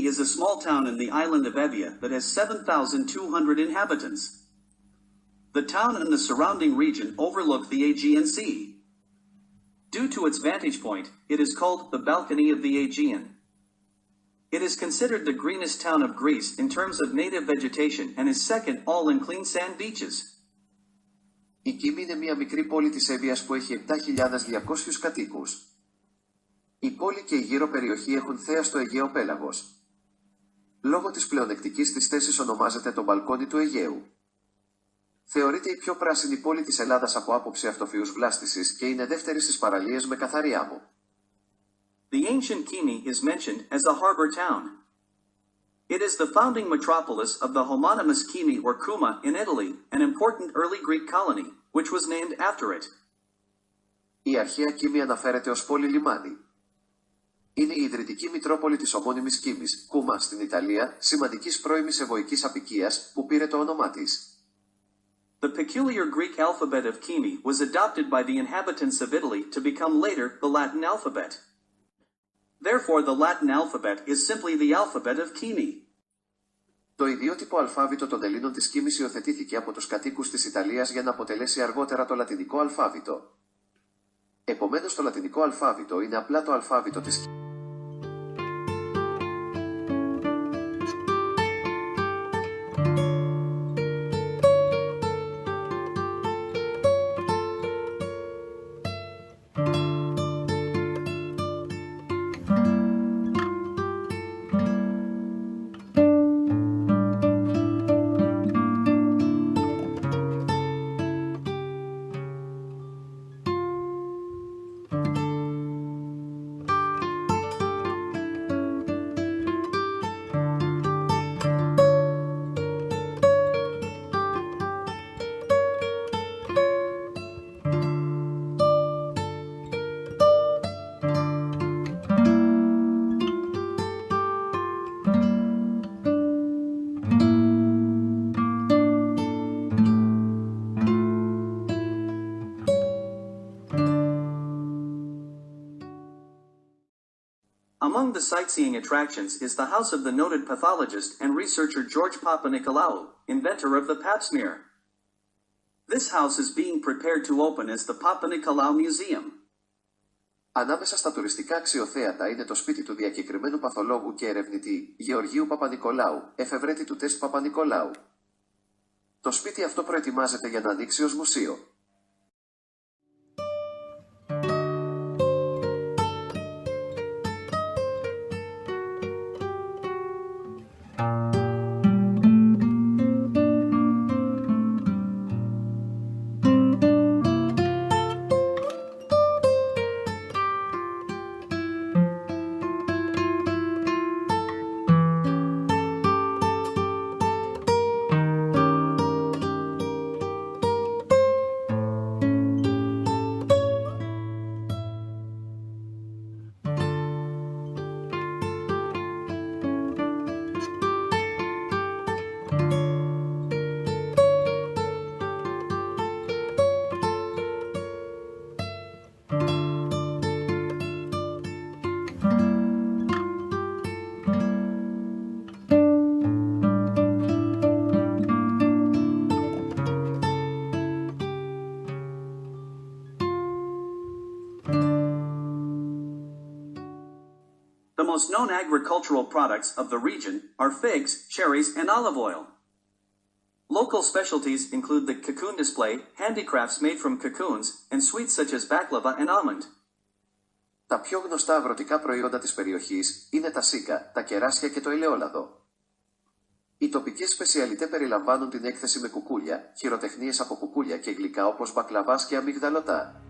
is a small town in the island of Evia that has 7,200 inhabitants. The town and the surrounding region overlook the Aegean Sea. Due to its vantage point, it is called the balcony of the Aegean. It is considered the greenest town of Greece in terms of native vegetation and is second all in clean sand beaches. Η Κύμη είναι μια μικρή πόλη της Εύβοιας που έχει 7.200 κατοίκους. Η πόλη και η γύρω περιοχή έχουν θέα στο Αιγαίο πέλαγος. Λόγω της πλεονεκτικής της θέσης ονομάζεται το μπαλκόνι του Αιγαίου. Θεωρείται η πιο πράσινη πόλη της Ελλάδας από άποψη αυτοφυούς βλάστησης και είναι δεύτερη στις παραλίες με καθαρή άμμο. The ancient Kymi is mentioned as a harbor town. It is the founding metropolis of the homonymous Kymi or Kuma in Italy, an important early Greek colony, which was named after it. Η αρχαία Κύμη αναφέρεται ως πόλη λιμάνι. Είναι η ιδρυτική μητρόπολη της ομώνυμης Κίμης, Κούμα, στην Ιταλία, σημαντικής πρώιμης ευωικής αποικίας, που πήρε το όνομά της. The peculiar Greek alphabet of Kymi was adopted by the inhabitants of Italy to become later the Latin alphabet. Therefore the Latin alphabet is simply the alphabet of Kymi. Το ιδιότυπο αλφάβητο των Ελλήνων της Κίμης υιοθετήθηκε από τους κατοίκους της Ιταλίας για να αποτελέσει αργότερα το λατινικό αλφάβητο. Επομένως το λατινικό αλφάβητο είναι απλά το αλφάβητο της Κίμης. Among the sightseeing attractions is the house of the noted pathologist and researcher George Papanikolaou, inventor of the pap smear. This house is being prepared to open as the Papanikolaou Museum. Ανάμεσα στα τουριστικά αξιοθέατα είναι το σπίτι του διακεκριμένου παθολόγου και ερευνητή Γεωργίου Παπανικολάου, εφευρέτη του τεστ Παπανικολάου. Το σπίτι αυτό προετοιμάζεται για να ανοίξει ως μουσείο. The most known agricultural products of the region are figs, cherries, and olive oil. Local specialties include the cocoon display, handicrafts made from cocoons, and sweets such as baklava and almond. Τα πιο γνωστά αγροτικά προϊόντα της περιοχής είναι τα σίκα, τα κεράσια και το ελαιόλαδο. Οι τοπικές σπεσιαλιτέ περιλαμβάνουν την έκθεση με κουκούλια, χειροτεχνίες από κουκούλια και γλυκά όπως μπακλαβάς και αμυγδαλωτά.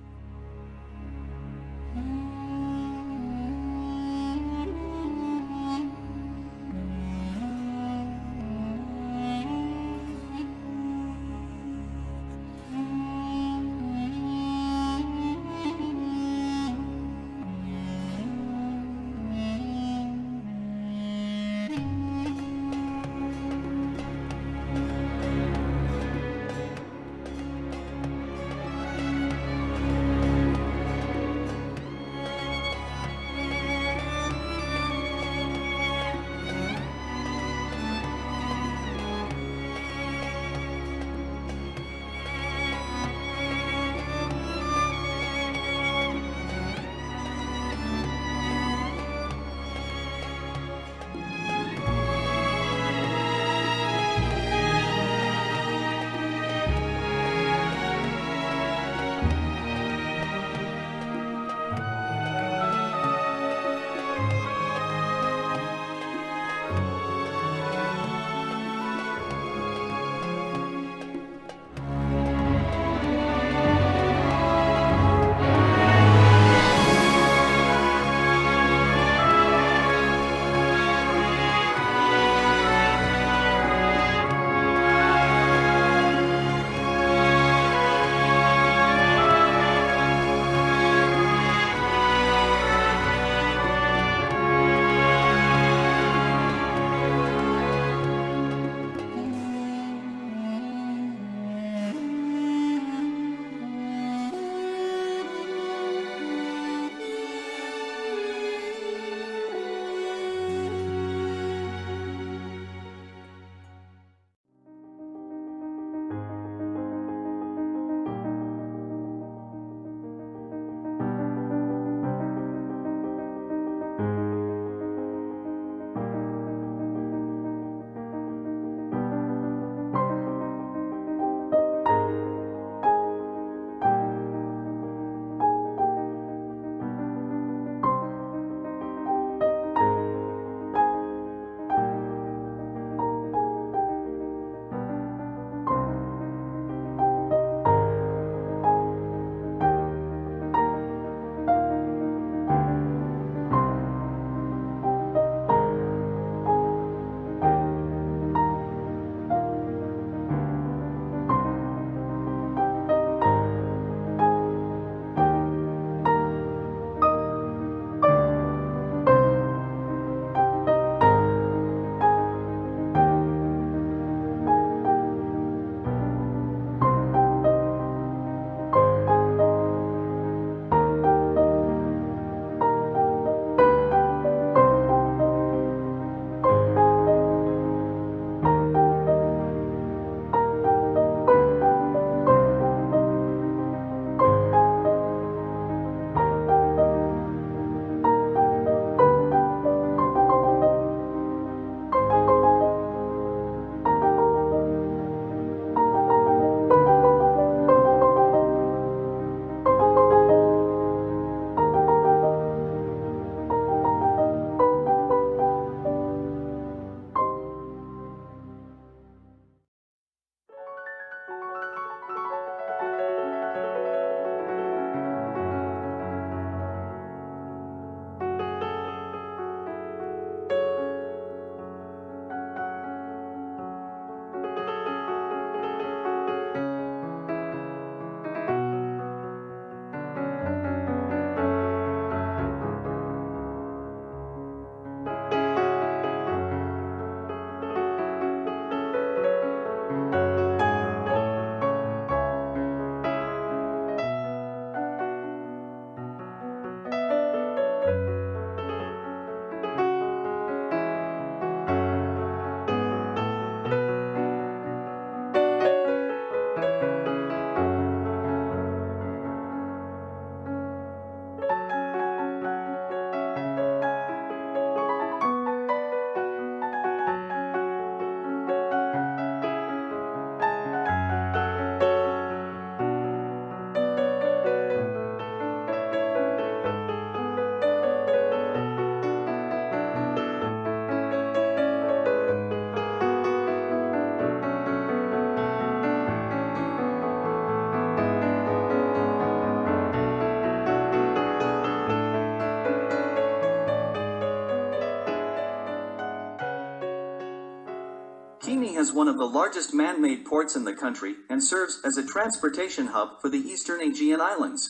Kymi has one of the largest man-made ports in the country and serves as a transportation hub for the eastern Aegean islands.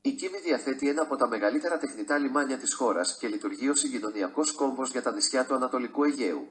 Η Κύμη διαθέτει ένα από τα μεγαλύτερα τεχνητά λιμάνια της χώρας και λειτουργεί ως συγκοινωνιακός κόμβος για τα νησιά του Ανατολικού Αιγαίου.